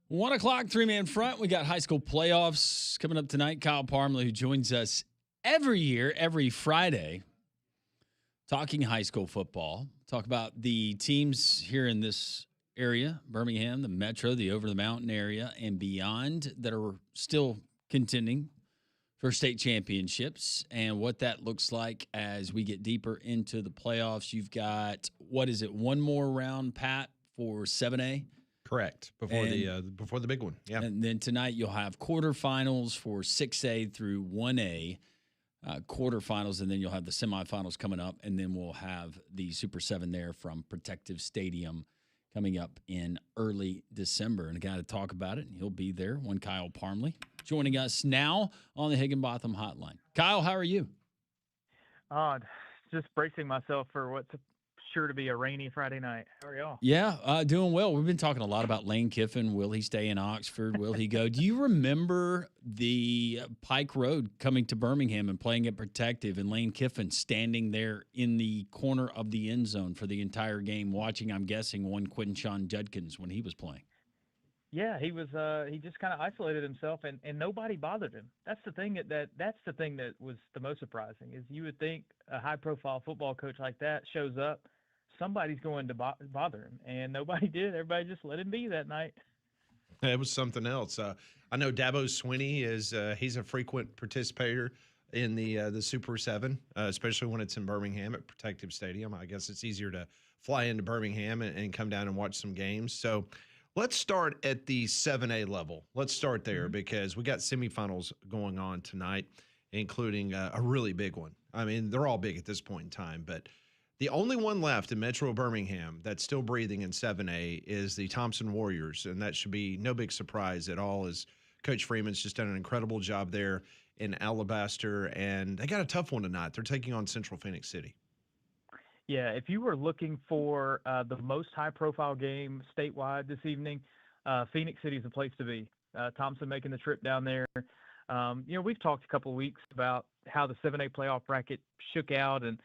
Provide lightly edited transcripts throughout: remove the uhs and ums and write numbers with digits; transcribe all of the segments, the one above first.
1 o'clock, three-man front. We got high school playoffs coming up tonight. Kyle Parmley, who joins us every year, every Friday, talking high school football. Talk about the teams here in this area, Birmingham, the Metro, the over-the-mountain area, and beyond that are still contending for state championships and what that looks like as we get deeper into the playoffs. You've got, one more round, Pat, for 7A? Correct. Before the big one. Yeah. And then tonight you'll have quarterfinals for 6A through 1A, quarterfinals, and then you'll have the semifinals coming up, and then we'll have the Super 7 there from Protective Stadium coming up in early December. And a guy to talk about it, and he'll be there, one Kyle Parmley, joining us now on the Higginbotham Hotline. Kyle, how are you? Just bracing myself for what's sure to be a rainy Friday night. How are y'all? Yeah, doing well. We've been talking a lot about Lane Kiffin. Will he stay in Oxford? Will he go? Do you remember the Pike Road coming to Birmingham and playing at Protective, and Lane Kiffin standing there in the corner of the end zone for the entire game, watching, I'm guessing, one Quinshawn Judkins when he was playing? Yeah, he was. He just kind of isolated himself, and nobody bothered him. That's the thing that's the thing that was the most surprising. Is you would think a high-profile football coach like that shows up, somebody's going to bother him, and nobody did. Everybody just let him be that night. It was something else. I know Dabo Swinney he's a frequent participator in the Super 7, especially when it's in Birmingham at Protective Stadium. I guess it's easier to fly into Birmingham and come down and watch some games. So let's start at the 7A level. Let's start there because we got semifinals going on tonight, including a really big one. I mean, they're all big at this point in time, but the only one left in Metro Birmingham that's still breathing in 7A is the Thompson Warriors, and that should be no big surprise at all, as Coach Freeman's just done an incredible job there in Alabaster, and they got a tough one tonight. They're taking on Central Phoenix City. Yeah, if you were looking for the most high-profile game statewide this evening, Phoenix City is the place to be. Thompson making the trip down there. We've talked a couple of weeks about how the 7A playoff bracket shook out, and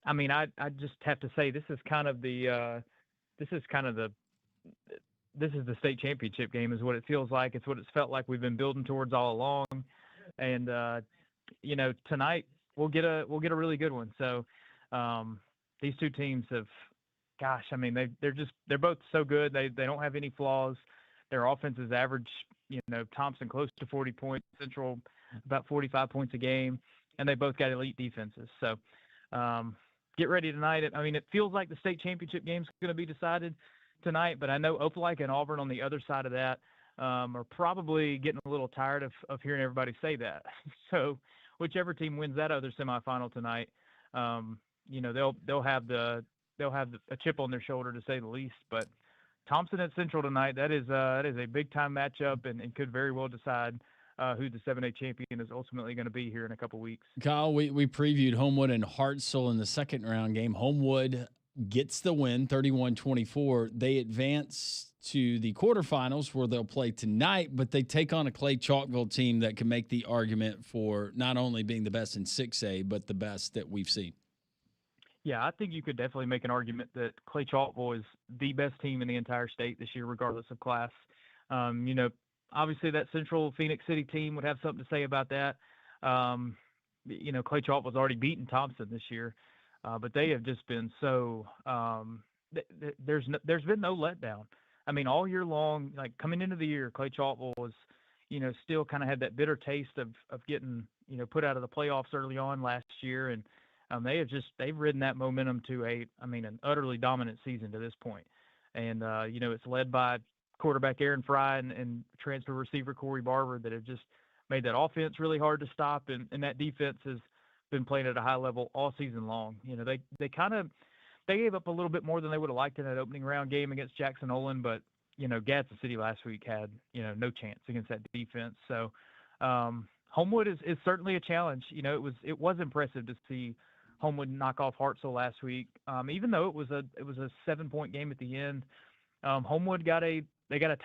I just have to say this is the state championship game is what it feels like. It's what it's felt like we've been building towards all along. And tonight we'll get a really good one. So these two teams they're both so good. They don't have any flaws. Their offense is average, Thompson close to 40 points, Central about 45 points a game, and they both got elite defenses. So get ready tonight. It feels like the state championship game is going to be decided tonight, but I know Opelika and Auburn on the other side of that are probably getting a little tired of hearing everybody say that. So whichever team wins that other semifinal tonight, they'll have a chip on their shoulder, to say the least. But Thompson at Central tonight, that is a big time matchup and could very well decide who the 7A champion is ultimately going to be here in a couple weeks. Kyle, we previewed Homewood and Hartselle in the second round game. Homewood gets the win, 31-24. They advance to the quarterfinals where they'll play tonight, but they take on a Clay Chalkville team that can make the argument for not only being the best in 6A, but the best that we've seen. Yeah, I think you could definitely make an argument that Clay Chalkville is the best team in the entire state this year, regardless of class. Obviously, that Central Phoenix City team would have something to say about that. Clay Chalkville's already beaten Thompson this year, but they have just been so. There's been no letdown. All year long, like coming into the year, Clay Chalkville was, still kind of had that bitter taste of getting, put out of the playoffs early on last year, and they've ridden that momentum to an utterly dominant season to this point. And it's led by quarterback Aaron Fry and transfer receiver Corey Barber that have just made that offense really hard to stop, and that defense has been playing at a high level all season long. They gave up a little bit more than they would have liked in that opening round game against Jackson Olin, but Gadsden City last week had no chance against that defense. So Homewood is certainly a challenge. It was impressive to see Homewood knock off Hartselle last week, even though it was a 7-point game at the end. Homewood got a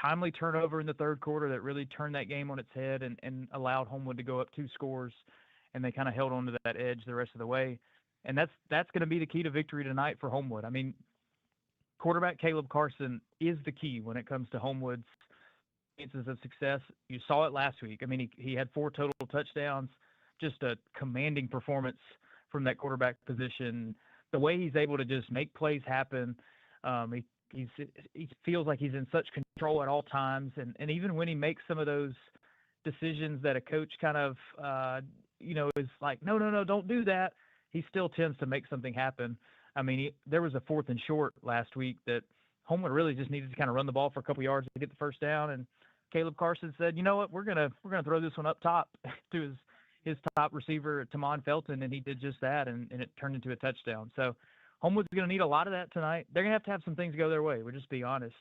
timely turnover in the third quarter that really turned that game on its head and allowed Homewood to go up 2 scores, and they kind of held on to that edge the rest of the way. And that's going to be the key to victory tonight for Homewood. Quarterback Caleb Carson is the key when it comes to Homewood's chances of success. You saw it last week. I mean, he had 4 total touchdowns, just a commanding performance from that quarterback position. The way he's able to just make plays happen, he feels like he's in such control at all times. And even when he makes some of those decisions that a coach kind of, is like, no, don't do that, he still tends to make something happen. I mean, there was a 4th and short last week that Homewood really just needed to kind of run the ball for a couple yards to get the first down. And Caleb Carson said, you know what, we're gonna throw this one up top to his top receiver, Tamon Felton, and he did just that, and it turned into a touchdown. So Homewood's going to need a lot of that tonight. They're going to have some things go their way. We'll just be honest,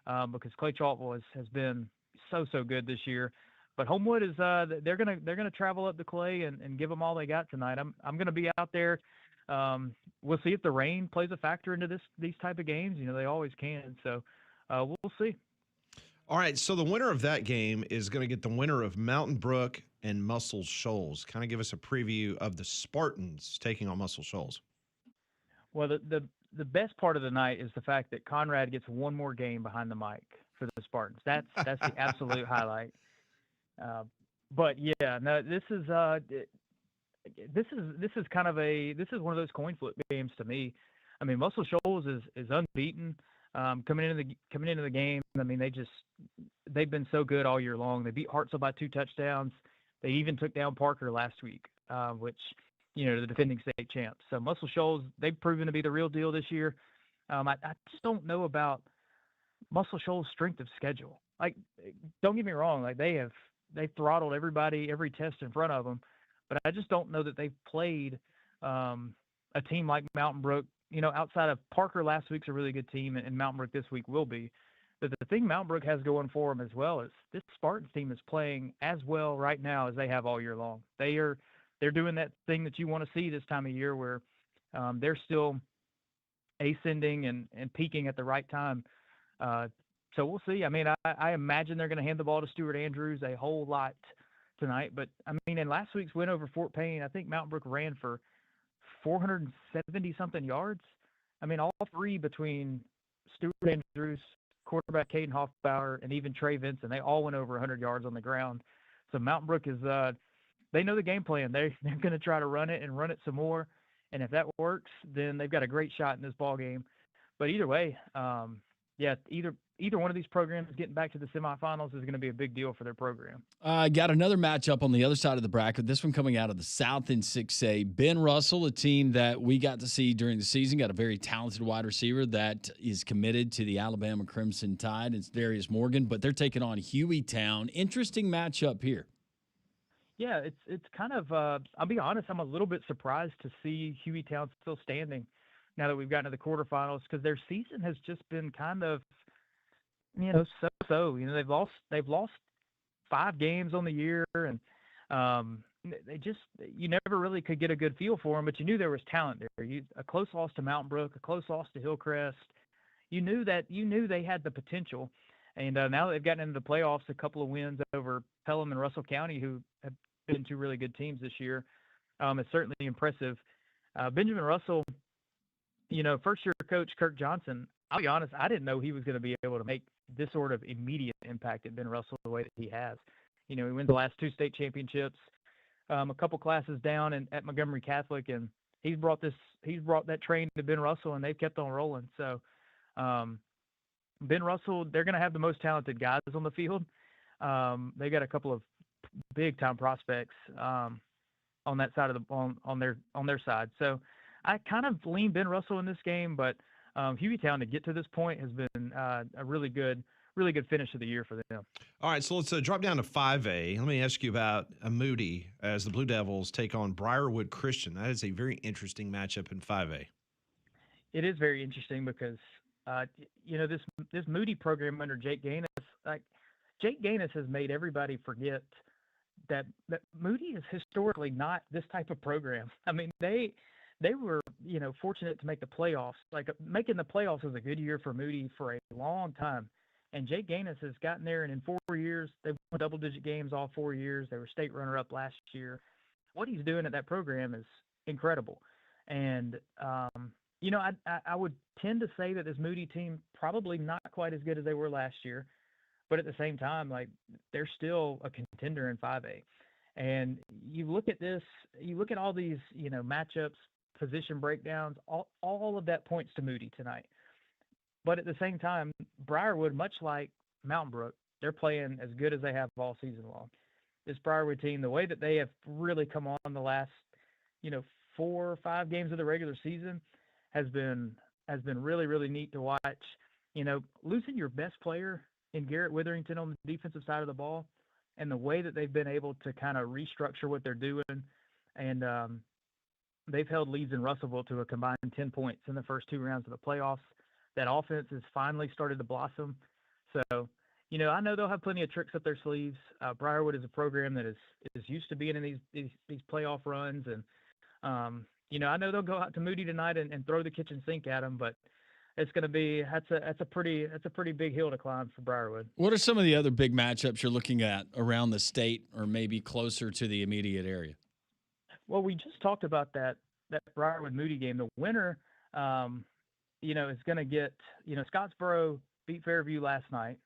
because Clay Chalkville has been so good this year. But Homewood is they're gonna travel up to Clay and give them all they got tonight. I'm going to be out there. We'll see if the rain plays a factor into these type of games. They always can. So we'll see. All right, so the winner of that game is going to get the winner of Mountain Brook and Muscle Shoals. Kind of give us a preview of the Spartans taking on Muscle Shoals. Well, the best part of the night is the fact that Conrad gets one more game behind the mic for the Spartans. That's the absolute highlight. But yeah, no, this is kind of this is one of those coin flip games to me. I mean, Muscle Shoals is unbeaten. Coming into the game, I mean, they've been so good all year long. They beat Hartselle by 2 touchdowns. They even took down Parker last week, which, the defending state champs. So Muscle Shoals, they've proven to be the real deal this year. I just don't know about Muscle Shoals' strength of schedule. Like, don't get me wrong, like they've throttled everybody, every test in front of them, but I just don't know that they've played a team like Mountain Brook. Outside of Parker last week's a really good team, and Mountain Brook this week will be. But the thing Mountain Brook has going for them as well is this Spartans team is playing as well right now as they have all year long. They're doing that thing that you want to see this time of year where they're still ascending and peaking at the right time. So we'll see. I mean, I imagine they're going to hand the ball to Stuart Andrews a whole lot tonight. But, I mean, in last week's win over Fort Payne, I think Mountain Brook ran for 470-something yards. I mean, all 3 between Stuart Andrews, quarterback Caden Hoffbauer, and even Trey Vinson, they all went over 100 yards on the ground. So Mountain Brook is they know the game plan. They're going to try to run it and run it some more. And if that works, then they've got a great shot in this ball game. But either way, either one of these programs getting back to the semifinals is going to be a big deal for their program. Got another matchup on the other side of the bracket. This one coming out of the South in 6A. Ben Russell, a team that we got to see during the season, got a very talented wide receiver that is committed to the Alabama Crimson Tide. It's Darius Morgan, but they're taking on Hueytown. Interesting matchup here. Yeah, it's kind of I'll be honest, I'm a little bit surprised to see Hueytown still standing now that we've gotten to the quarterfinals, because their season has just been kind of so. They've lost 5 games on the year, and you never really could get a good feel for them, but you knew there was talent there. A close loss to Mountain Brook, a close loss to Hillcrest. You knew they had the potential. And now that they've gotten into the playoffs, a couple of wins over Pelham and Russell County, who have been 2 really good teams this year, it's certainly impressive. Benjamin Russell, first-year coach Kirk Johnson, I'll be honest, I didn't know he was going to be able to make this sort of immediate impact at Ben Russell the way that he has. He wins the last 2 state championships, a couple classes down at Montgomery Catholic, and he's brought that train to Ben Russell, and they've kept on rolling. So Ben Russell, they're going to have the most talented guys on the field. They got a couple of big time prospects on that side of on their side. So I kind of lean Ben Russell in this game, but Hueytown to get to this point has been a really good finish of the year for them. All right, so let's drop down to 5A. Let me ask you about Moody as the Blue Devils take on Briarwood Christian. That is a very interesting matchup in 5A. It is very interesting because this Moody program under Jake Gaines, Jake Gaines has made everybody forget that Moody is historically not this type of program. I mean, they were, fortunate to make the playoffs. Like, making the playoffs was a good year for Moody for a long time. And Jake Gaines has gotten there, and in 4 years, they've won double-digit games all 4 years. They were state runner-up last year. What he's doing at that program is incredible. And, I would tend to say that this Moody team probably not quite as good as they were last year. but at the same time, like they're still a contender in 5A. And you look at this, you look at all these, matchups, position breakdowns, all of that points to Moody tonight. But at the same time, Briarwood, much like Mountain Brook, they're playing as good as they have all season long. This Briarwood team, the way that they have really come on the last, 4 or 5 games of the regular season has been really, really neat to watch. Losing your best player in Garrett Witherington on the defensive side of the ball, and the way that they've been able to kind of restructure what they're doing, and they've held leads in Russellville to a combined 10 points in the first 2 rounds of the playoffs. That offense has finally started to blossom. So, I know they'll have plenty of tricks up their sleeves. Briarwood is a program that is used to being in these playoff runs, and I know they'll go out to Moody tonight and throw the kitchen sink at them, but it's going to be that's a pretty big hill to climb for Briarwood. What are some of the other big matchups you're looking at around the state or maybe closer to the immediate area? Well, we just talked about that Briarwood Moody game. The winner, is going to get, Scottsboro beat Fairview last night.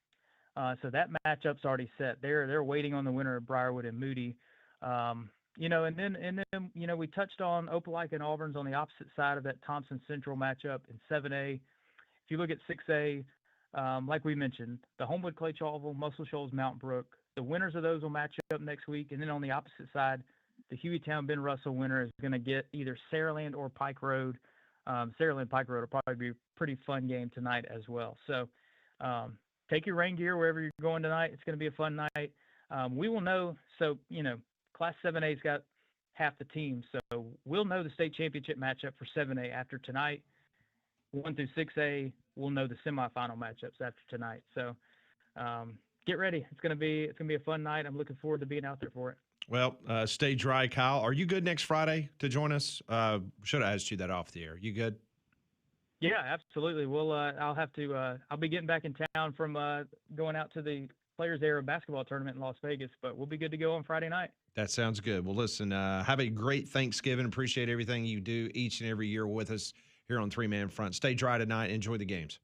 So that matchup's already set. They're waiting on the winner of Briarwood and Moody. And then we touched on Opelika and Auburn's on the opposite side of that Thompson Central matchup in 7A. If you look at 6A, like we mentioned, the Homewood Clay Chalville, Muscle Shoals, Mount Brook, the winners of those will match up next week. And then on the opposite side, the Hueytown Ben Russell winner is going to get either Saraland or Pike Road. Saraland Pike Road will probably be a pretty fun game tonight as well. So take your rain gear wherever you're going tonight. It's going to be a fun night. We will know. So, Class 7A's got half the team. So we'll know the state championship matchup for 7A after tonight. 1 through 6A, we'll know the semifinal matchups after tonight. So get ready. It's going to be a fun night. I'm looking forward to being out there for it. Well, stay dry, Kyle. Are you good next Friday to join us? Should have asked you that off the air. You good? Yeah, absolutely. I'll be getting back in town from going out to the Players Era basketball tournament in Las Vegas, but we'll be good to go on Friday night. That sounds good. Well, listen, have a great Thanksgiving. Appreciate everything you do each and every year with us here on Three Man Front. Stay dry tonight. Enjoy the games.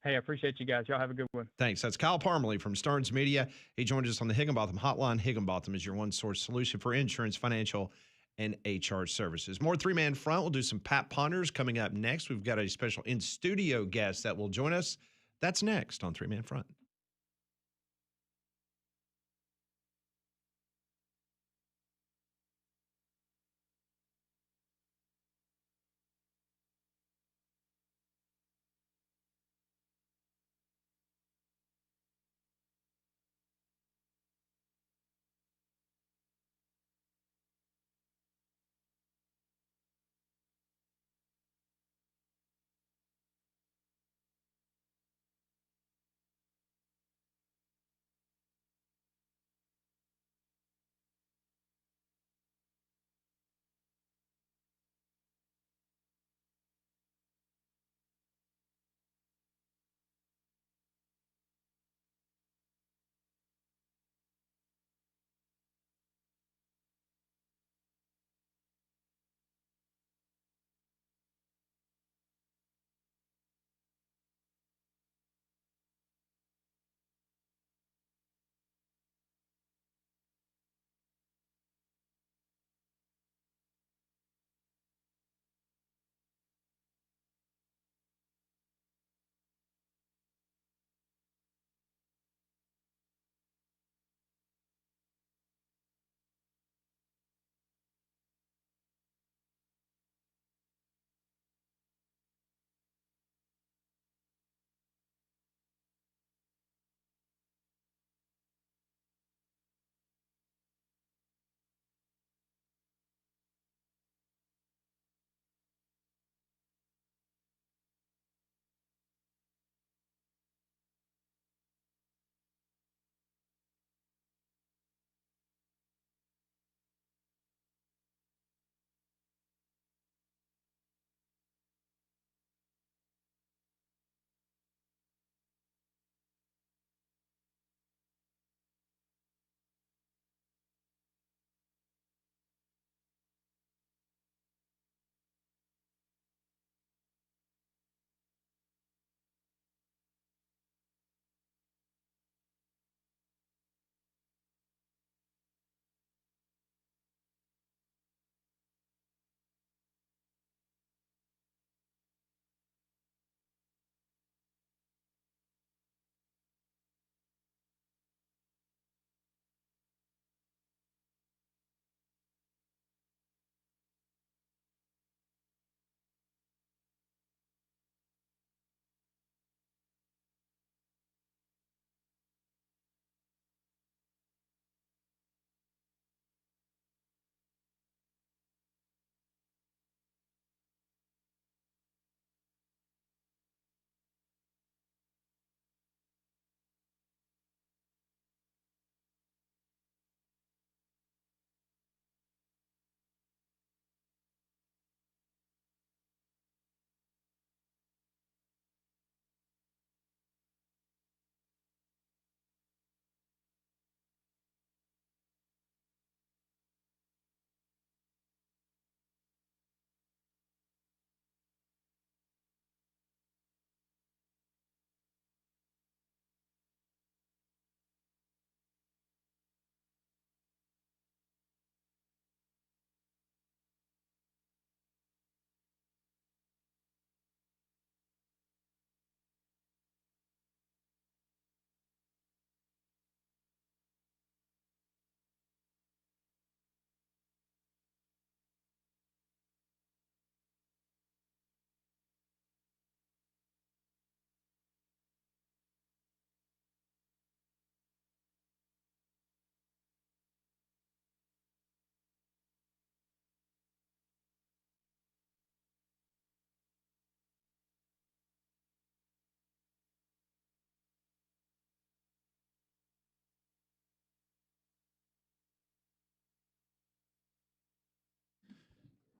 Hey, I appreciate you guys. Y'all have a good one. Thanks. That's Kyle Parmley from Stearns Media. He joined us on the Higginbotham Hotline. Higginbotham is your one-source solution for insurance, financial, and HR services. More Three Man Front. We'll do some Pat Ponders coming up next. We've got a special in-studio guest that will join us. That's next on Three Man Front.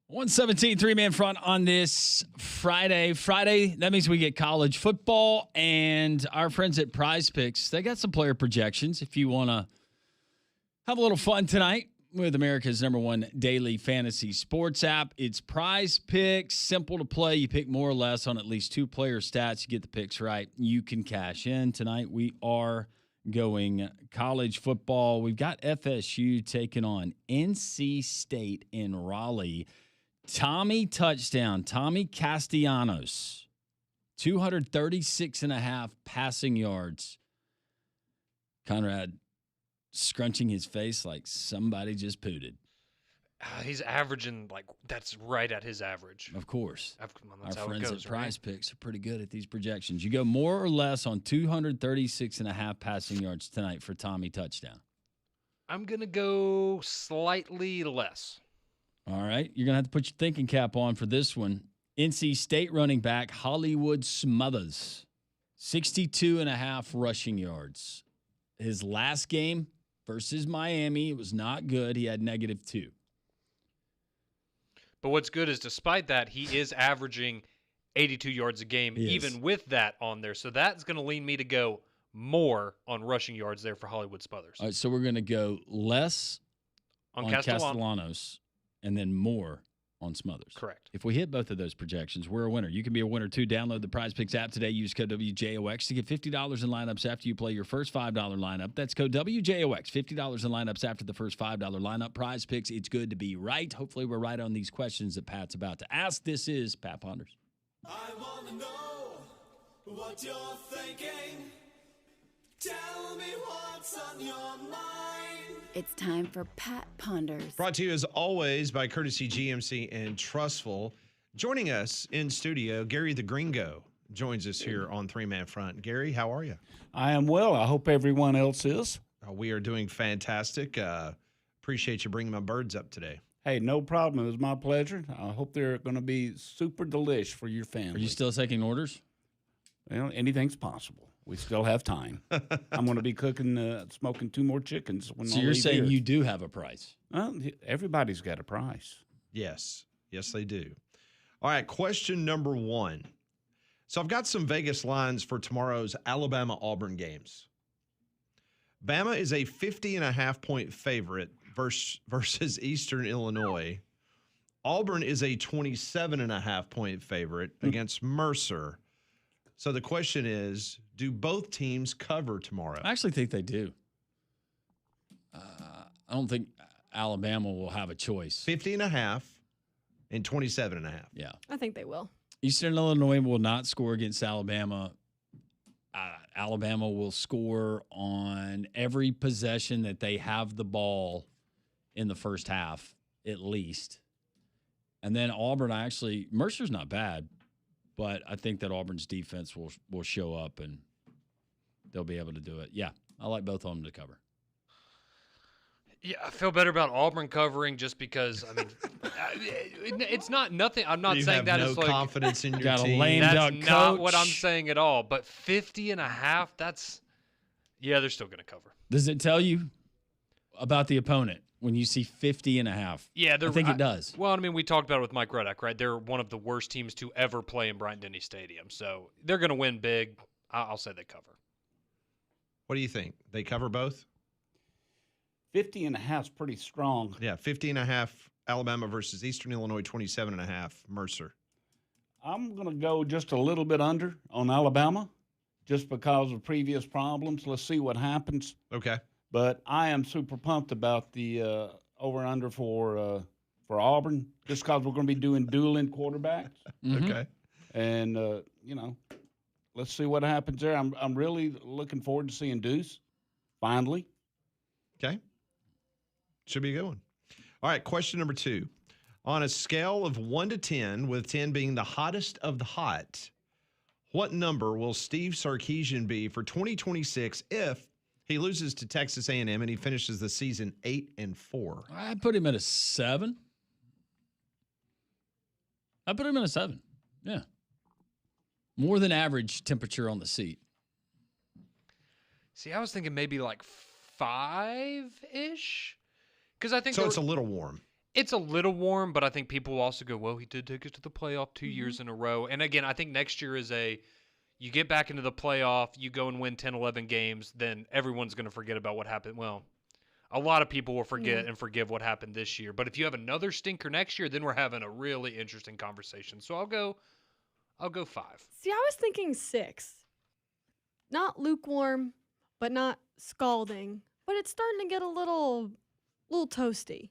117 three-man front on this Friday. That means we get college football, and our friends at Prize Picks, they got some player projections. If you want to have a little fun tonight with America's #1 daily fantasy sports app, it's Prize Picks. Simple to play. You pick more or less on at least 2 player stats. You get the picks right, you can cash in. Tonight we are going college football. We've got FSU taking on NC State in Raleigh. Tommy Castellanos, 236.5 passing yards. Conrad scrunching his face like somebody just pooted. He's averaging, that's right at his average. Of course. That's Our how friends it goes, at Prize right? Picks are pretty good at these projections. You go more or less on 236.5 passing yards tonight for Tommy touchdown. I'm going to go slightly less. All right. You're going to have to put your thinking cap on for this one. NC State running back Hollywood Smothers, 62.5 rushing yards. His last game versus Miami, it was not good. He had -2. But what's good is despite that, he is averaging 82 yards a game, even with that on there. So that's going to lean me to go more on rushing yards there for Hollywood Smothers. All right, so we're going to go less on Castellanos and then more on Smothers. Correct. If we hit both of those projections, we're a winner. You can be a winner too. Download the Prize Picks app today. Use code WJOX to get $50 in lineups after you play your first $5 lineup. That's code WJOX. $50 in lineups after the first $5 lineup. Prize Picks, it's good to be right. Hopefully we're right on these questions that Pat's about to ask. This is Pat Ponders. I want to know what you're thinking. Tell me what's on your mind. It's time for Pat Ponders. Brought to you as always by Courtesy GMC and Trustful. Joining us in studio, Gary the Gringo joins us here on Three Man Front. Gary, how are you? I am well. I hope everyone else is. We are doing fantastic. Appreciate you bringing my birds up today. Hey, no problem. It was my pleasure. I hope they're going to be super delish for your family. Are you still taking orders? Well, anything's possible. We still have time. I'm going to be cooking, smoking 2 more chickens. So you're saying you do have a price? Well, everybody's got a price. Yes. Yes, they do. All right, question number 1. So I've got some Vegas lines for tomorrow's Alabama-Auburn games. Bama is a 50.5-point favorite versus Eastern Illinois. Auburn is a 27.5-point favorite against Mercer. So the question is, do both teams cover tomorrow? I actually think they do. I don't think Alabama will have a choice. 50.5 and 27.5. Yeah. I think they will. Eastern Illinois will not score against Alabama. Alabama will score on every possession that they have the ball in the first half, at least. And then Auburn, Mercer's not bad, but I think that Auburn's defense will show up and they'll be able to do it. Yeah, I like both of them to cover. Yeah, I feel better about Auburn covering just because, it's not nothing. I'm not saying that no it's like confidence in your Got a team. lame that's duck not coach. what I'm saying at all. But 50.5, they're still going to cover. Does it tell you about the opponent when you see 50.5? Yeah, I think it does. Well, we talked about it with Mike Reddick, right? They're one of the worst teams to ever play in Bryant-Denny Stadium. So they're going to win big. I'll say they cover. What do you think? They cover both? 50.5 is pretty strong. Yeah, 50.5 Alabama versus Eastern Illinois, 27.5 Mercer. I'm going to go just a little bit under on Alabama just because of previous problems. Let's see what happens. Okay. But I am super pumped about the over-under for Auburn just because we're going to be doing dueling quarterbacks. Mm-hmm. Okay. And, let's see what happens there. I'm really looking forward to seeing Deuce finally. Okay. Should be a good one. All right, question number 2. On a scale of 1 to 10, with 10 being the hottest of the hot, what number will Steve Sarkisian be for 2026 if he loses to Texas A&M and he finishes the season 8-4? I put him at a 7. Yeah. More than average temperature on the seat. See, I was thinking maybe like 5-ish. Because I think So it's a little warm. It's a little warm, but I think people will also go, well, he did take us to the playoff 2 years in a row. And again, I think next year is you get back into the playoff, you go and win 10, 11 games, then everyone's going to forget about what happened. Well, a lot of people will forget and forgive what happened this year. But if you have another stinker next year, then we're having a really interesting conversation. So I'll go 5. See, I was thinking 6. Not lukewarm, but not scalding. But it's starting to get a little toasty.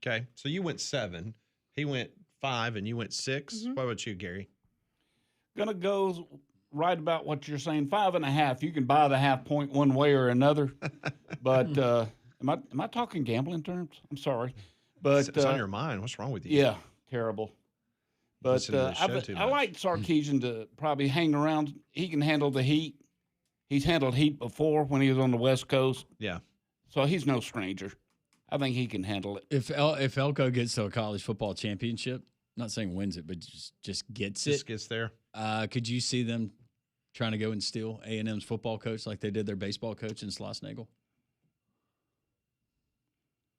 Okay, so you went 7. He went 5, and you went 6. Mm-hmm. What about you, Gary? Gonna go right about what you're saying. 5.5. You can buy the half point one way or another. But am I talking gambling terms? I'm sorry, but It's on your mind. What's wrong with you? yeah, terrible. But Listen to the show too I much. like Sarkisian to probably hang around. He can handle the heat. He's handled heat before when he was on the West Coast, Yeah. so he's no stranger. I think he can handle it. If Elko gets to a college football championship, not saying wins it, but just gets Just it, gets there. could you see them trying to go and steal A&M's football coach like they did their baseball coach in Schlossnagel?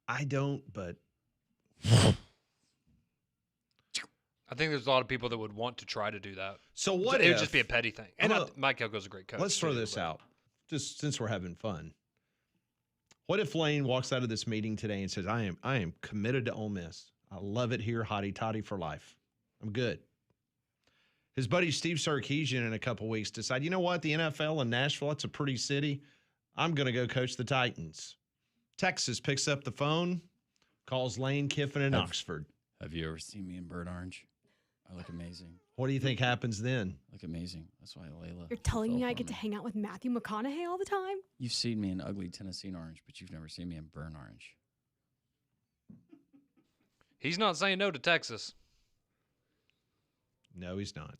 I don't, but I think there's a lot of people that would want to try to do that. so what It would if just be a petty thing. And I'm a- Mike Elko's a great coach. Let's throw too, this but- out, just since we're having fun. What if Lane walks out of this meeting today and says, I am committed to Ole Miss. I love it here, hotty toddy for life. I'm good. His buddy Steve Sarkisian in a couple weeks decide, you know what, the NFL in Nashville, it's a pretty city. I'm going to go coach the Titans. Texas picks up the phone, calls Lane Kiffin in Oxford. Have you ever seen me in burnt orange? I look amazing. What do you think happens then? I look amazing. That's why Layla. You're telling fell me I for get to hang out with Matthew McConaughey all the time? You've seen me in ugly Tennessee orange, but you've never seen me in burnt orange. He's not saying no to Texas. No, he's not.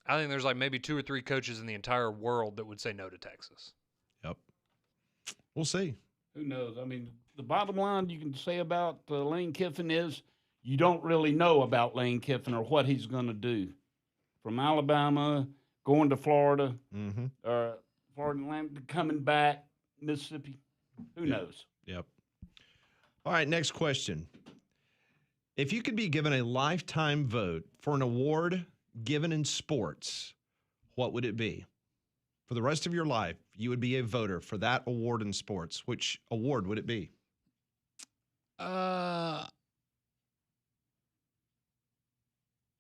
I think there's like maybe 2 or 3 coaches in the entire world that would say no to Texas. Yep. We'll see. Who knows? I mean, the bottom line you can say about Lane Kiffin is you don't really know about Lane Kiffin or what he's going to do. From Alabama, going to Florida, Mm-hmm. Florida Atlantic, coming back, Mississippi. Who knows? Yep. All right, next question. If you could be given a lifetime vote for an award given in sports, what would it be? For the rest of your life, you would be a voter for that award in sports. Which award would it be?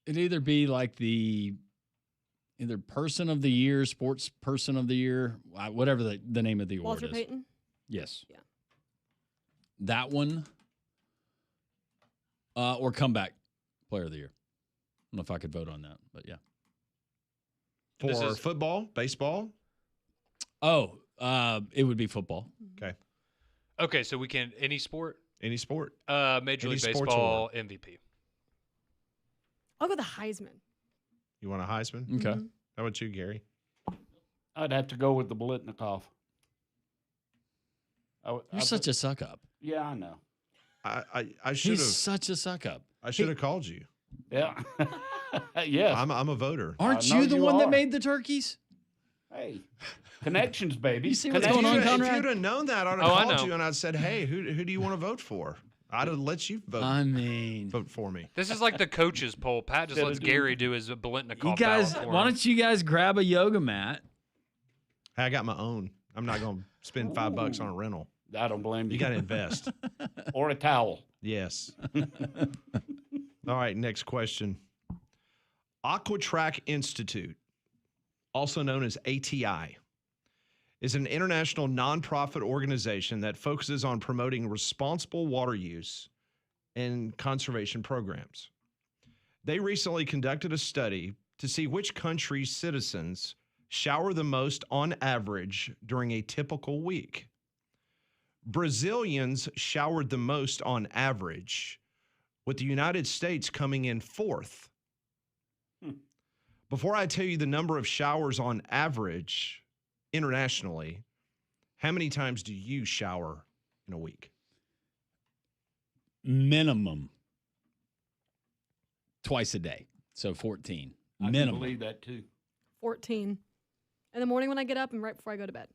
It'd either be like either person of the year, sports person of the year, whatever the name of the award Walter is. Payton? Yes. Yeah. That one, or comeback player of the year. I don't know if I could vote on that, but yeah. This For is- football, baseball? Oh, it would be football. Okay. Okay, so we can any sport? Any sport? Major Any League sports Baseball MVP. I'll go the Heisman. You want a Heisman? Okay. Mhm. How about you, Gary? I'd have to go with the Blitnikoff. You're such a suck up. Yeah, I know. I should He's have such a suck up. I should have called you. Yeah. Yes. I'm a voter. Aren't I know you the you one that are. made the turkeys? Hey, connections, baby. You see what's If going on, you'd Conrad? have known that, I'd have Oh, I called know. you and I'd said, hey, who do you want to vote for? I'd have let you vote I mean, vote for me. This is like the coaches poll. Pat just Instead lets of doing- Gary do his Blitnikoff you guys, ballot for why him. don't you guys grab a yoga mat? Hey, I got my own. I'm not going to spend $5 on a rental. I don't blame you. You got to invest. Or a towel. Yes. All right, next question. Aquatrack Institute, also known as ATI, is an international nonprofit organization that focuses on promoting responsible water use and conservation programs. They recently conducted a study to see which country's citizens shower the most on average during a typical week. Brazilians showered the most on average, with the United States coming in 4th. Before I tell you the number of showers on average internationally, how many times do you shower in a week? Minimum twice a day. So 14. I can Minimum. believe that too. 14. In the morning when I get up and right before I go to bed.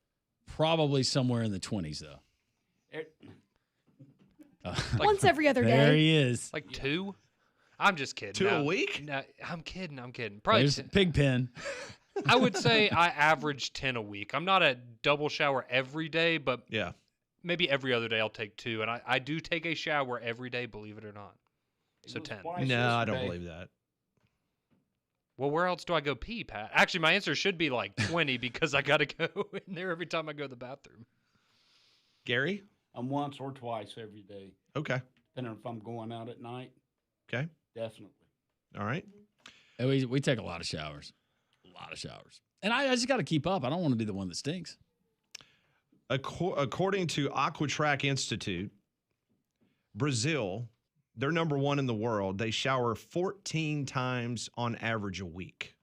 Probably somewhere in the 20s, though. It- Once every other There day. he is. Like 2? I'm just kidding. 2 a No. week? No, I'm kidding. Probably There's Pigpen. I would say I average 10 a week. I'm not a double shower every day, but Yeah. maybe every other day I'll take 2. And I do take a shower every day, believe it or not. So 10. No, I don't believe that. Well, where else do I go pee, Pat? Actually, my answer should be like 20 because I got to go in there every time I go to the bathroom. Gary? I'm once or twice every day, Okay. depending if I'm going out at night. Okay. Definitely. All right. And we take a lot of showers. A lot of showers. And I just got to keep up. I don't want to be the one that stinks. According to Aquatrack Institute, Brazil, they're number 1 in the world. They shower 14 times on average a week.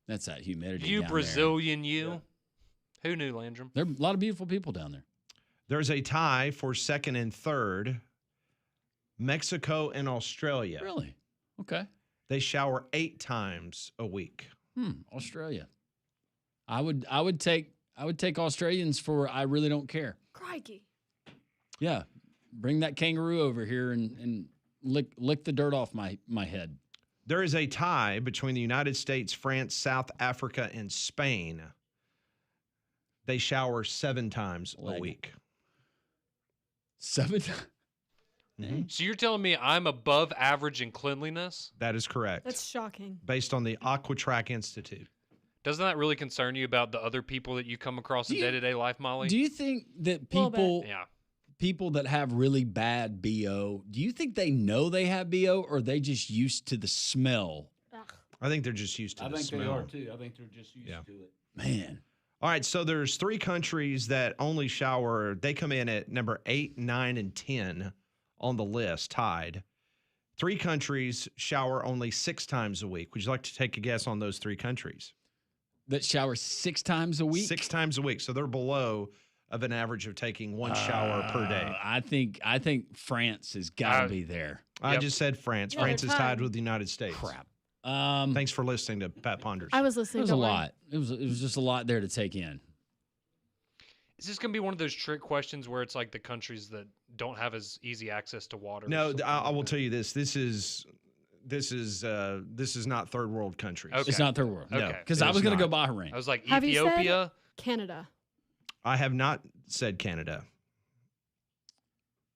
That's that humidity. You down Brazilian, you. Yeah. Who knew, Landrum? There are a lot of beautiful people down there. There's a tie for second and third, Mexico and Australia. Really? Okay. They shower 8 times a week. Australia. I would take Australians for I really don't care. Crikey. Yeah. Bring that kangaroo over here and lick the dirt off my head. There is a tie between the United States, France, South Africa, and Spain. They shower 7 times a week. 7? Mm-hmm. So you're telling me I'm above average in cleanliness? That is correct. That's shocking. Based on the Aquatrack Institute. Doesn't that really concern you about the other people that you come across in day-to-day life, Molly? Do you think that Little bit. people that have really bad BO, do you think they know they have BO or are they just used to the smell? Ugh. I think they're just used to the smell. They are too. I think they're just used to it. Man. All right, so there's 3 countries that only shower. They come in at number 8, 9, and 10 on the list, tied. 3 countries shower only 6 times a week. Would you like to take a guess on those 3 countries? That shower 6 times a week? 6 times a week. So they're below of an average of taking 1 shower per day. I think France has got to be there. I just said France. Yeah, France they're is tied tied. with the United States. Crap. Thanks for listening to Pat Ponders. I was It listening. was a don't worry. lot. It was just a lot there to take in. Is this going to be one of those trick questions where it's like the countries that don't have as easy access to water? No, I will tell you this. This is not third world countries. Okay. It's not third world. No, Okay. Because it I is was going to go not. Bahrain. I was like, Have you said- Ethiopia? Canada. I have not said Canada.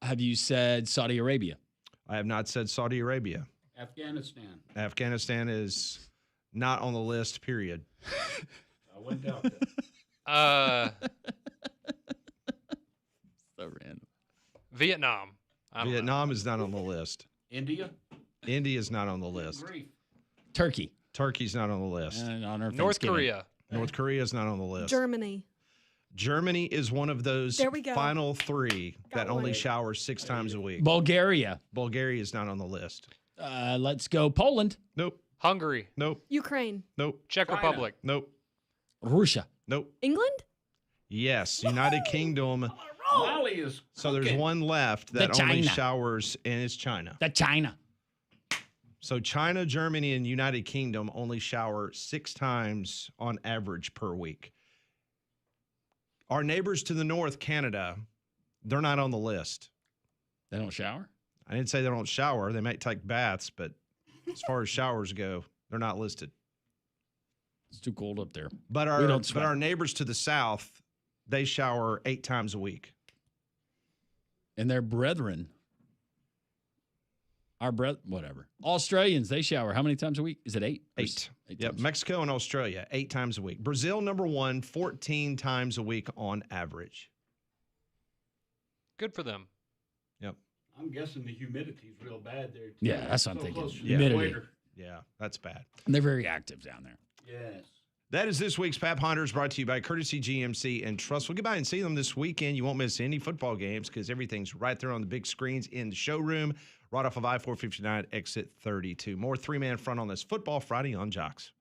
Have you said Saudi Arabia? I have not said Saudi Arabia. Afghanistan. Afghanistan is not on the list, period. I went out there. So random. Vietnam. I don't know. Vietnam is not on the list. India. India is not on the list. Grief. Turkey. Turkey's not on the list. On our North Thanksgiving. Korea. North Korea is not on the list. Germany. Germany is one of those There we go. final 3 that Got only one. shower 6 times a week. Bulgaria. Bulgaria is not on the list. Let's go Poland. Nope. Hungary. Nope. Ukraine. Nope. Czech China. Republic. Nope. Russia. Nope. England? Yes. United Kingdom. Molly is. So there's cooking. one left that The only China. showers, and it's China. The China. So China, Germany, and United Kingdom only shower 6 times on average per week. Our neighbors to the north, Canada, they're not on the list. They don't shower? I didn't say they don't shower. They might take baths, but as far as showers go, they're not listed. It's too cold up there. But We don't but sweat. our neighbors to the south, they shower 8 times a week. And their brethren, whatever. Australians, they shower how many times a week? Is it 8? 8. Eight Yep. times. Mexico and Australia, 8 times a week. Brazil, number 1, 14 times a week on average. Good for them. Yep. I'm guessing the humidity's real bad there. Too. Yeah, that's what I'm So thinking. close to the Humidity. equator. Yeah, that's bad. And they're very active down there. Yes. That is this week's Pat Ponders, brought to you by Courtesy GMC and Trust. We'll get by and see them this weekend. You won't miss any football games because everything's right there on the big screens in the showroom, right off of I-459, exit 32. More 3-man front on this Football Friday on Jocks.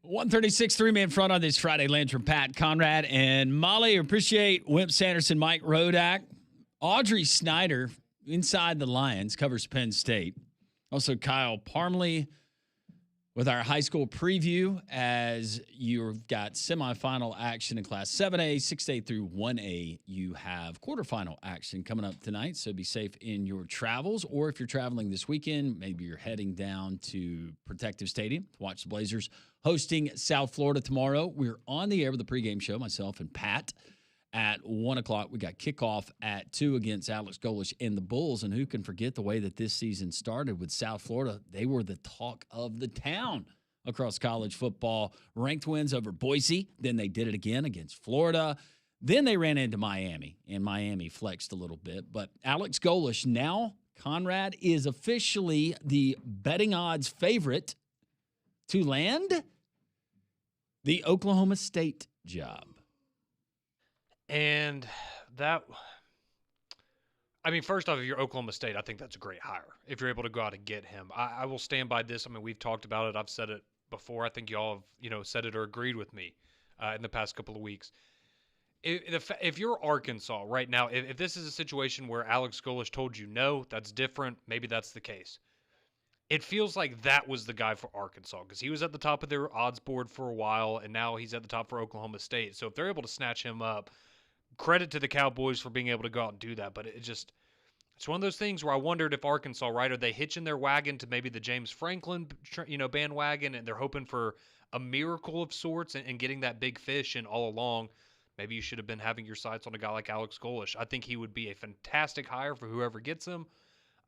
136, three-man front on this Friday. Lantern, Pat, Conrad, and Molly. Appreciate Wimp Sanderson, Mike Rodak. Audrey Snyder, inside the Lions, covers Penn State. Also, Kyle Parmley with our high school preview as you've got semifinal action in Class 7A, 6A through 1A. You have quarterfinal action coming up tonight, so be safe in your travels. Or if you're traveling this weekend, maybe you're heading down to Protective Stadium to watch the Blazers hosting South Florida tomorrow. We're on the air with the pregame show, myself and Pat. At 1 o'clock, we got kickoff at 2 against Alex Golish and the Bulls. And who can forget the way that this season started with South Florida? They were the talk of the town across college football. Ranked wins over Boise. Then they did it again against Florida. Then they ran into Miami, and Miami flexed a little bit. But Alex Golish now, Conrad, is officially the betting odds favorite to land the Oklahoma State job. And that, I mean, first off, if you're Oklahoma State, I think that's a great hire. If you're able to go out and get him, I will stand by this. I mean, we've talked about it. I've said it before. I think y'all have, said it or agreed with me in the past couple of weeks. If you're Arkansas right now, if this is a situation where Alex Golish told you no, that's different. Maybe that's the case. It feels like that was the guy for Arkansas because he was at the top of their odds board for a while, and now he's at the top for Oklahoma State. So if they're able to snatch him up, credit to the Cowboys for being able to go out and do that. But it's one of those things where I wondered if Arkansas, right, are they hitching their wagon to maybe the James Franklin, bandwagon, and they're hoping for a miracle of sorts and getting that big fish, and all along, maybe you should have been having your sights on a guy like Alex Golish. I think he would be a fantastic hire for whoever gets him.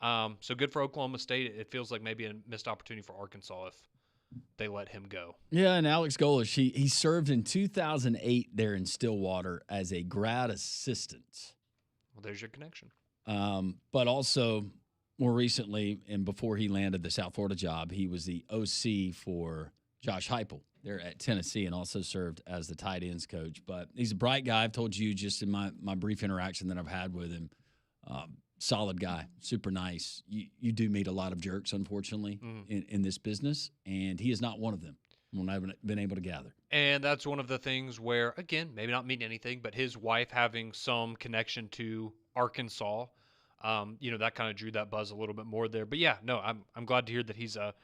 So good for Oklahoma State. It feels like maybe a missed opportunity for Arkansas if they let him go. Yeah, and Alex Golish, he served in 2008 there in Stillwater as a grad assistant. Well, there's your connection. But also more recently, and before he landed the South Florida job, he was the OC for Josh Heupel there at Tennessee and also served as the tight ends coach. But he's a bright guy. I've told you just in my brief interaction that I've had with him. Solid guy, super nice. You do meet a lot of jerks, unfortunately, in this business, and he is not one of them when I've been able to gather. And that's one of the things where, again, maybe not mean anything, but his wife having some connection to Arkansas, that kind of drew that buzz a little bit more there. But yeah, no, I'm glad to hear that he's a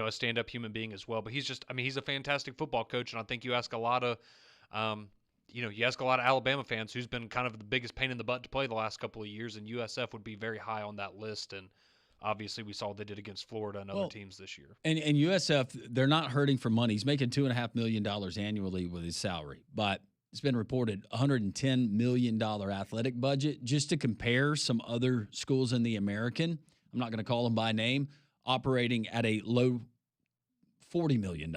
stand-up human being as well. But he's a fantastic football coach, and I think you ask a lot of Alabama fans who's been kind of the biggest pain in the butt to play the last couple of years, and USF would be very high on that list. And obviously we saw what they did against Florida and other teams this year. And USF, they're not hurting for money. He's making $2.5 million annually with his salary, but it's been reported $110 million athletic budget. Just to compare some other schools in the American, I'm not going to call them by name, operating at a low $40 million.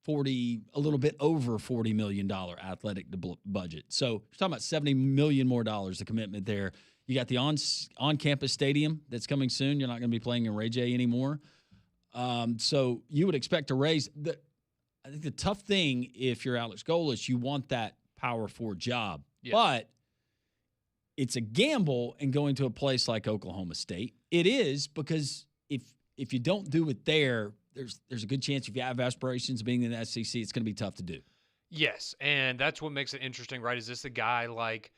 A little bit over $40 million athletic budget. So you're talking about $70 million more dollars, the commitment there. You got the on-campus stadium that's coming soon. You're not going to be playing in Ray J anymore. So you would expect to raise. I think the tough thing, if you're Alex Golish, you want that Power 4 job. Yeah. But it's a gamble in going to a place like Oklahoma State. It is, because if you don't do it there, there's a good chance if you have aspirations of being in the SEC, it's going to be tough to do. Yes, and that's what makes it interesting, right? Is this a guy like,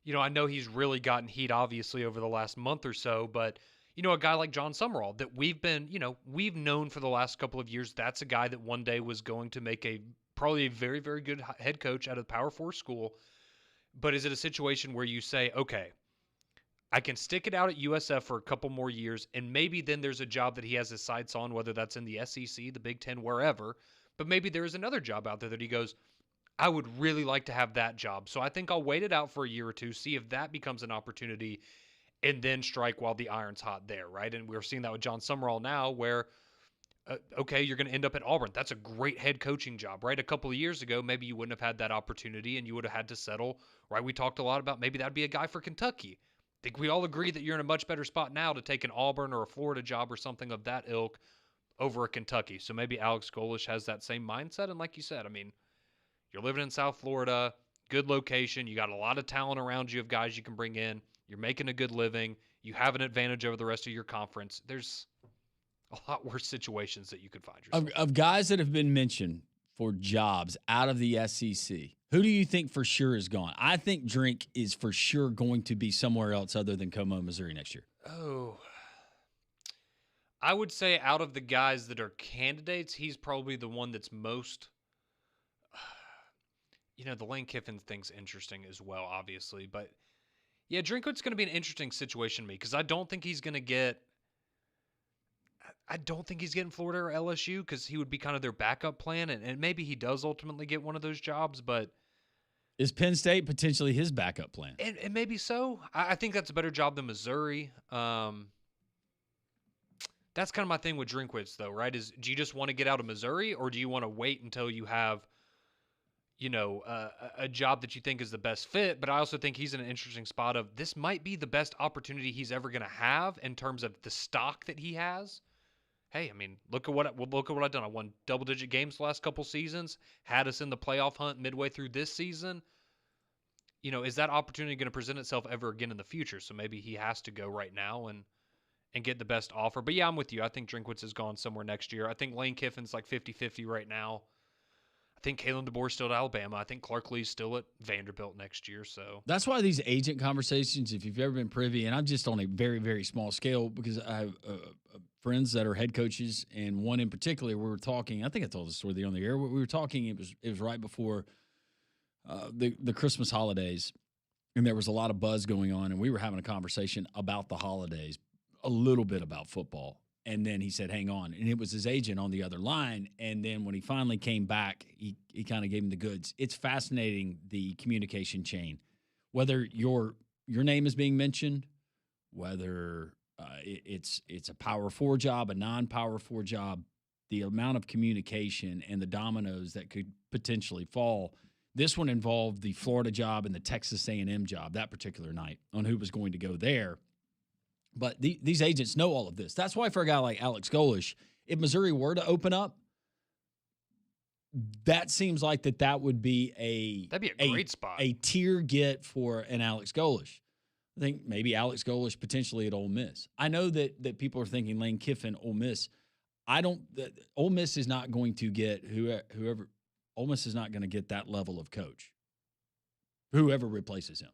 I know he's really gotten heat, obviously, over the last month or so, but, a guy like John Summerall that we've known for the last couple of years, that's a guy that one day was going to make probably a very, very good head coach out of the Power 4 school. But is it a situation where you say, okay, I can stick it out at USF for a couple more years, and maybe then there's a job that he has his sights on, whether that's in the SEC, the Big Ten, wherever. But maybe there is another job out there that he goes, I would really like to have that job. So I think I'll wait it out for a year or two, see if that becomes an opportunity, and then strike while the iron's hot there, right? And we're seeing that with John Summerall now where, okay, you're going to end up at Auburn. That's a great head coaching job, right? A couple of years ago, maybe you wouldn't have had that opportunity and you would have had to settle, right? We talked a lot about maybe that'd be a guy for Kentucky. I think we all agree that you're in a much better spot now to take an Auburn or a Florida job or something of that ilk over a Kentucky. So maybe Alex Golish has that same mindset. And like you said, I mean, you're living in South Florida, good location. You got a lot of talent around you of guys you can bring in. You're making a good living. You have an advantage over the rest of your conference. There's a lot worse situations that you could find yourself of guys that have been mentioned for jobs out of the SEC, who do you think for sure is gone? I think Drink is for sure going to be somewhere else other than Como, Missouri next year. Oh, I would say out of the guys that are candidates, he's probably the one that's most. The Lane Kiffin thing's interesting as well, obviously. But, yeah, Drinkwood's going to be an interesting situation to me because I don't think he's going to get – I don't think he's getting Florida or LSU because he would be kind of their backup plan, and maybe he does ultimately get one of those jobs, but – Is Penn State potentially his backup plan? And maybe so. I think that's a better job than Missouri. That's kind of my thing with Drinkwitz, though, right? Is do you just want to get out of Missouri, or do you want to wait until you have – a job that you think is the best fit? But I also think he's in an interesting spot of this might be the best opportunity he's ever going to have in terms of the stock that he has. Hey, I mean, look at what I've done. I won double-digit games the last couple seasons, had us in the playoff hunt midway through this season. Is that opportunity going to present itself ever again in the future? So maybe he has to go right now and get the best offer. But, yeah, I'm with you. I think Drinkwitz is gone somewhere next year. I think Lane Kiffin's like 50-50 right now. I think Kalen DeBoer's still at Alabama. I think Clark Lee's still at Vanderbilt next year. So that's why these agent conversations, if you've ever been privy, and I'm just on a very, very small scale because I have friends that are head coaches, and one in particular, we were talking. I think I told the story on the air. We were talking. It was right before the Christmas holidays, and there was a lot of buzz going on, and we were having a conversation about the holidays, a little bit about football. And then he said, hang on. And it was his agent on the other line. And then when he finally came back, he kind of gave him the goods. It's fascinating, the communication chain. Whether your name is being mentioned, whether it's a Power 4 job, a non-Power 4 job, the amount of communication and the dominoes that could potentially fall. This one involved the Florida job and the Texas A&M job that particular night on who was going to go there. But these agents know all of this. That's why for a guy like Alex Golish, if Missouri were to open up, that seems like that would be that'd be a great spot. A tier get for an Alex Golish. I think maybe Alex Golish potentially at Ole Miss. I know that people are thinking Lane Kiffin, Ole Miss. Ole Miss is not going to get whoever. Ole Miss is not going to get that level of coach. Whoever replaces him.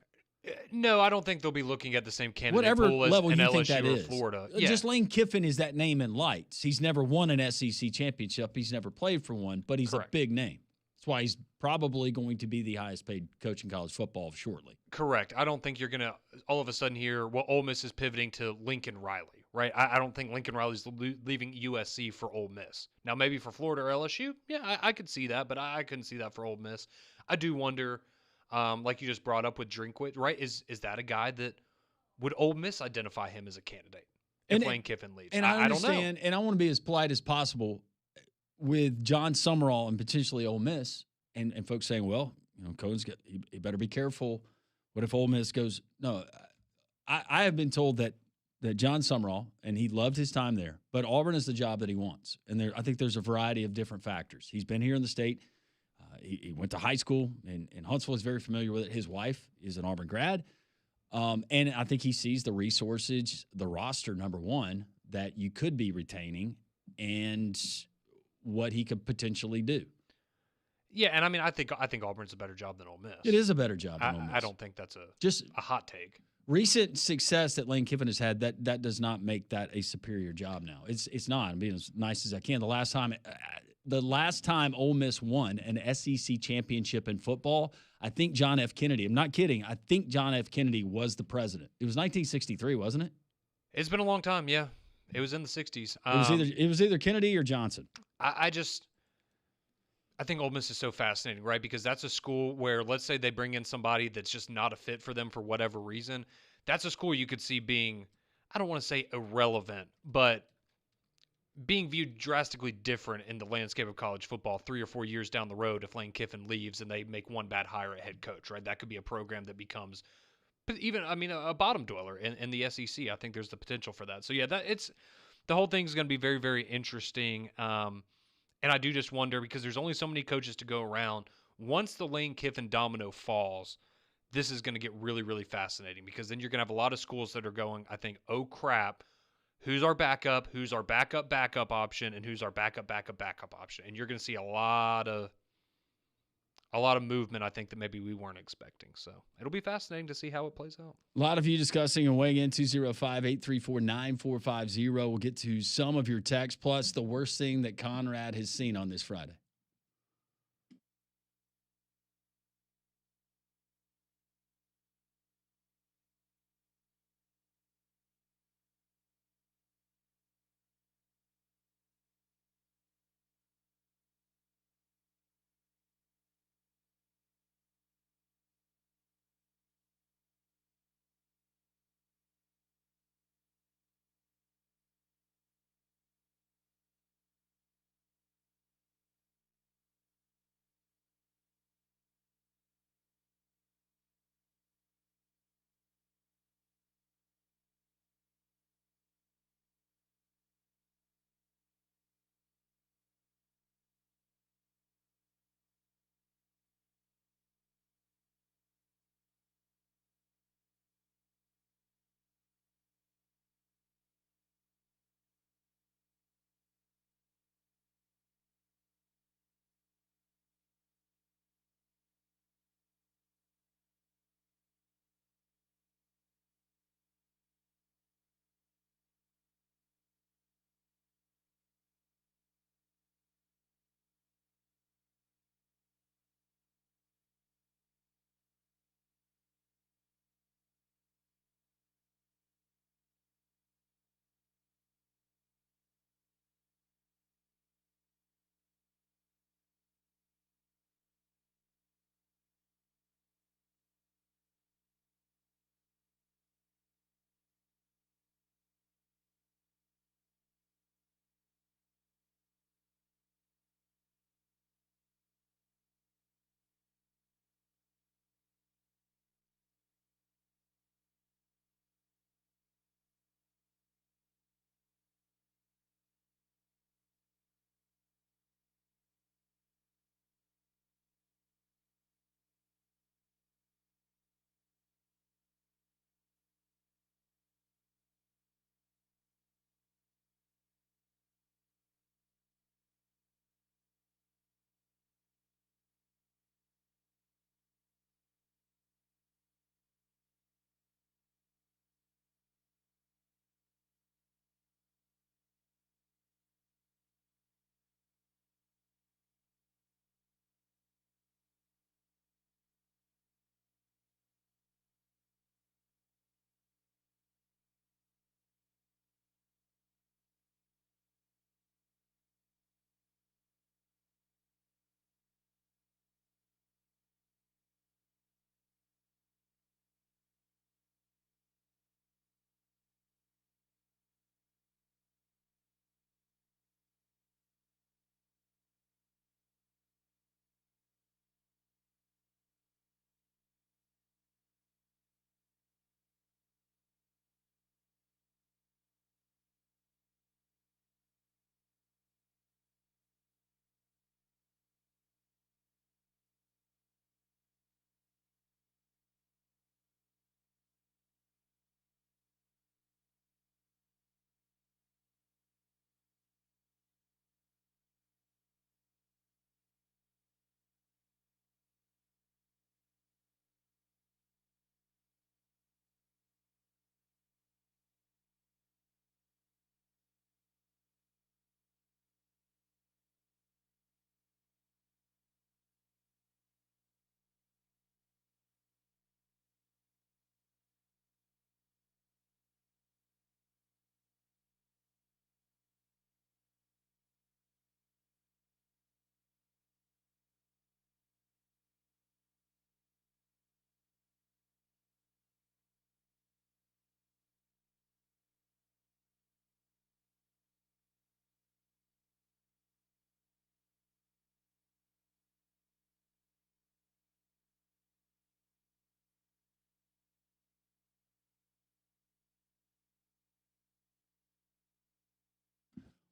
No, I don't think they'll be looking at the same candidate Whatever pool as level in you LSU think that or is. Florida. Just Lane Kiffin is that name in lights. He's never won an SEC championship. He's never played for one, but he's Correct. a big name. That's why he's probably going to be the highest paid coach in college football shortly. Correct. I don't think you're going to all of a sudden hear, well, Ole Miss is pivoting to Lincoln Riley, right? I don't think Lincoln Riley's leaving USC for Ole Miss. Now, maybe for Florida or LSU, yeah, I could see that, but I couldn't see that for Ole Miss. I do wonder, like you just brought up with Drinkwitz, right? Is that a guy that would Ole Miss identify him as a candidate if Lane Kiffin leaves? And I don't know. And I want to be as polite as possible with John Summerall and potentially Ole Miss, and folks saying, well, Cohen's he better be careful. What if Ole Miss goes? No, I have been told that John Summerall, and he loved his time there, but Auburn is the job that he wants. And I think there's a variety of different factors. He's been here in the state. He went to high school in Huntsville. Is very familiar with it. His wife is an Auburn grad. And I think he sees the resources, the roster, number one, that you could be retaining and what he could potentially do. Yeah, and I mean, I think Auburn's a better job than Ole Miss. It is a better job than Ole Miss. I don't think that's a hot take. Recent success that Lane Kiffin has had, that does not make that a superior job now. It's not. I'm being as nice as I can. The last time Ole Miss won an SEC championship in football, I think John F. Kennedy, I'm not kidding, I think John F. Kennedy was the president. It was 1963, wasn't it? It's been a long time, yeah. It was in the 60s. It was either Kennedy or Johnson. I think Ole Miss is so fascinating, right? Because that's a school where, let's say they bring in somebody that's just not a fit for them for whatever reason. That's a school you could see being, I don't want to say irrelevant, but being viewed drastically different in the landscape of college football 3 or 4 years down the road if Lane Kiffin leaves and they make one bad hire at head coach, right? That could be a program that becomes a bottom dweller in the SEC. I think there's the potential for that. So, yeah, the whole thing's going to be very, very interesting. And I do just wonder, because there's only so many coaches to go around, once the Lane Kiffin domino falls, this is going to get really, really fascinating, because then you're going to have a lot of schools that are going, I think, oh, crap, who's our backup, who's our backup option, and who's our backup option. And you're going to see a lot of movement, I think, that maybe we weren't expecting. So it'll be fascinating to see how it plays out. A lot of you discussing and weighing in 205-834-9450. We'll get to some of your texts, plus the worst thing that Conrad has seen on this Friday.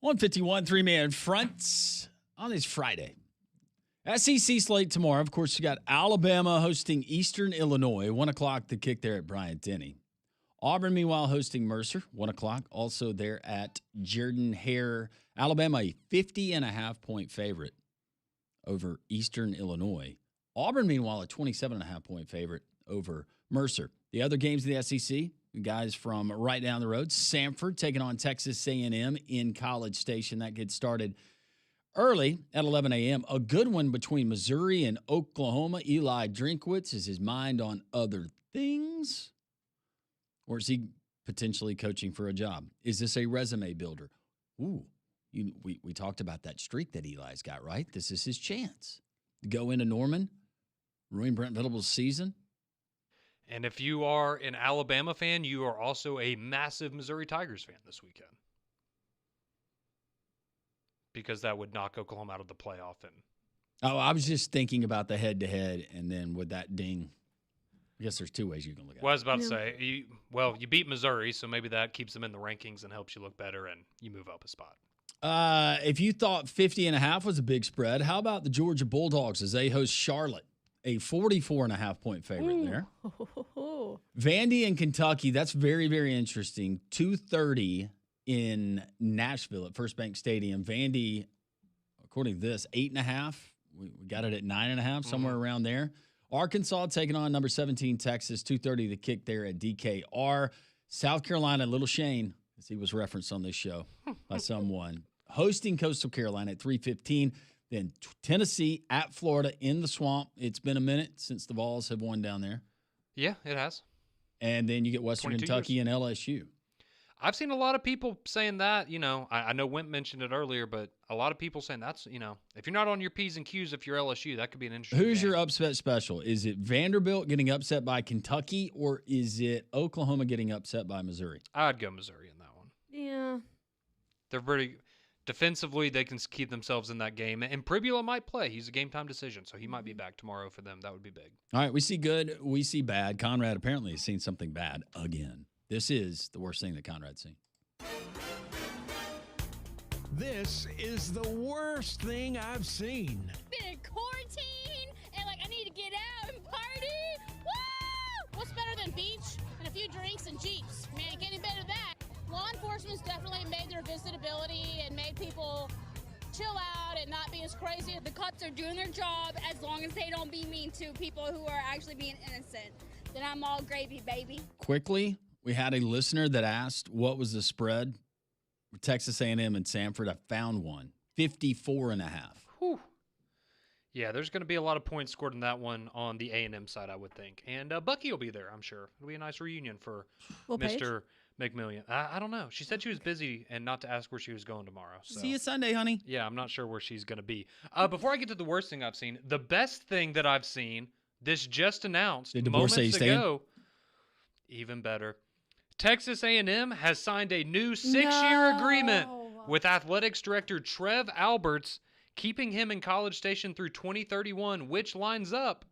.151 three-man fronts on this Friday. SEC slate tomorrow. Of course, you got Alabama hosting Eastern Illinois, 1 o'clock the kick there at Bryant-Denny. Auburn, meanwhile, hosting Mercer, 1 o'clock. Also there at Jordan-Hare. Alabama, a 50.5-point favorite over Eastern Illinois. Auburn, meanwhile, a 27.5-point favorite over Mercer. The other games of the SEC, the guys from right down the road, Samford taking on Texas A&M in College Station. That gets started early at 11 a.m. A good one between Missouri and Oklahoma. Eli Drinkwitz, is his mind on other things? Or is he potentially coaching for a job? Is this a resume builder? Ooh, we talked about that streak that Eli's got, right? This is his chance to go into Norman, ruin Brent Venables' season. And if you are an Alabama fan, you are also a massive Missouri Tigers fan this weekend. Because that would knock Oklahoma out of the playoff. Oh, I was just thinking about the head-to-head, and then with that ding, I guess there's two ways you can look at it. Well, I was about to say, you beat Missouri, so maybe that keeps them in the rankings and helps you look better, and you move up a spot. If you thought 50.5 was a big spread, how about the Georgia Bulldogs as they host Charlotte? A 44.5-point favorite there. Vandy and Kentucky, that's very, very interesting. 2:30 in Nashville at First Bank Stadium. Vandy, according to this, 8.5. We got it at 9.5, somewhere around there. Arkansas taking on number 17 Texas, 2:30 the kick there at DKR. South Carolina, Little Shane, as he was referenced on this show by someone, hosting Coastal Carolina at 3:15. Then Tennessee at Florida in the Swamp. It's been a minute since the Vols have won down there. Yeah, it has. And then you get Western Kentucky and LSU. I've seen a lot of people saying that, I know Wimp mentioned it earlier, but a lot of people saying that's, if you're not on your P's and Q's, if you're LSU, that could be an interesting Who's game. your upset special? Is it Vanderbilt getting upset by Kentucky, or is it Oklahoma getting upset by Missouri? I'd go Missouri in that one. Yeah. They're pretty defensively, they can keep themselves in that game. And Pribula might play. He's a game-time decision, so he might be back tomorrow for them. That would be big. All right, we see good, we see bad. Conrad apparently has seen something bad again. This is the worst thing that Conrad's seen. This is the worst thing I've seen. Been in quarantine, and I need to get out and party. Woo! What's better than beach and a few drinks and Jeeps? Man, getting better than that. Law enforcement's definitely made their visitability and made people chill out and not be as crazy. The cops are doing their job as long as they don't be mean to people who are actually being innocent. Then I'm all gravy, baby. Quickly, we had a listener that asked what was the spread for Texas A&M and Samford. I found one, 54.5. Whew. Yeah, there's going to be a lot of points scored in that one on the A&M side, I would think. And Bucky will be there, I'm sure. It'll be a nice reunion for Mr. McMillian. I don't know. She said she was busy and not to ask where she was going tomorrow. So. See you Sunday, honey. Yeah, I'm not sure where she's going to be. Before I get to the worst thing I've seen, the best thing that I've seen, this just announced moments ago, even better. Texas A&M has signed a new 6-year agreement with athletics director Trev Alberts, keeping him in College Station through 2031, which lines up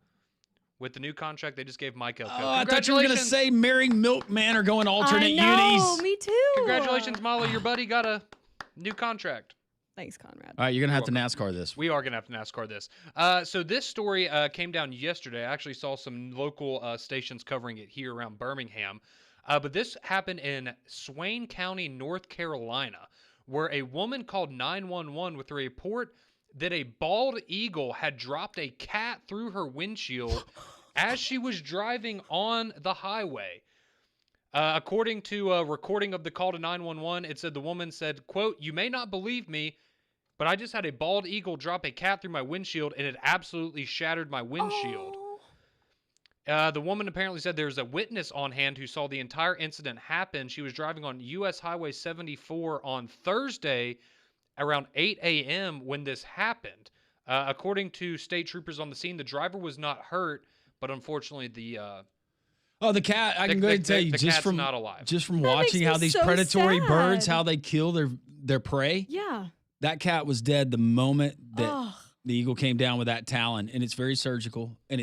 with the new contract they just gave Mike Elko. Oh, I thought you were going to say Mary Milkman are going alternate unis. Me too. Congratulations, Molly. Your buddy got a new contract. Thanks, Conrad. All right, you're going to have to NASCAR this. We are going to have to NASCAR this. So this story came down yesterday. I actually saw some local stations covering it here around Birmingham. But this happened in Swain County, North Carolina, where a woman called 911 with a report that a bald eagle had dropped a cat through her windshield as she was driving on the highway. According to a recording of the call to 911, it said the woman said, quote, "You may not believe me, but I just had a bald eagle drop a cat through my windshield and it absolutely shattered my windshield." The woman apparently said there's a witness on hand who saw the entire incident happen. She was driving on U.S. Highway 74 on Thursday around 8 a.m. when this happened. According to state troopers on the scene, the driver was not hurt, but unfortunately the cat, I can go ahead and tell you, just from not alive. Just from watching how these predatory birds, how they kill their prey. Yeah. That cat was dead the moment that the eagle came down with that talon, and it's very surgical, and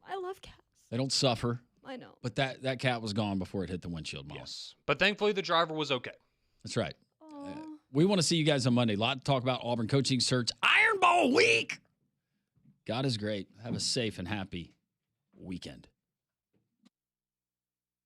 I love cats. they don't suffer. I know. But that cat was gone before it hit the windshield, Mom. Yes. But thankfully the driver was okay. That's right. We want to see you guys on Monday. A lot to talk about Auburn coaching search. Iron Bowl week. God is great. Have a safe and happy weekend.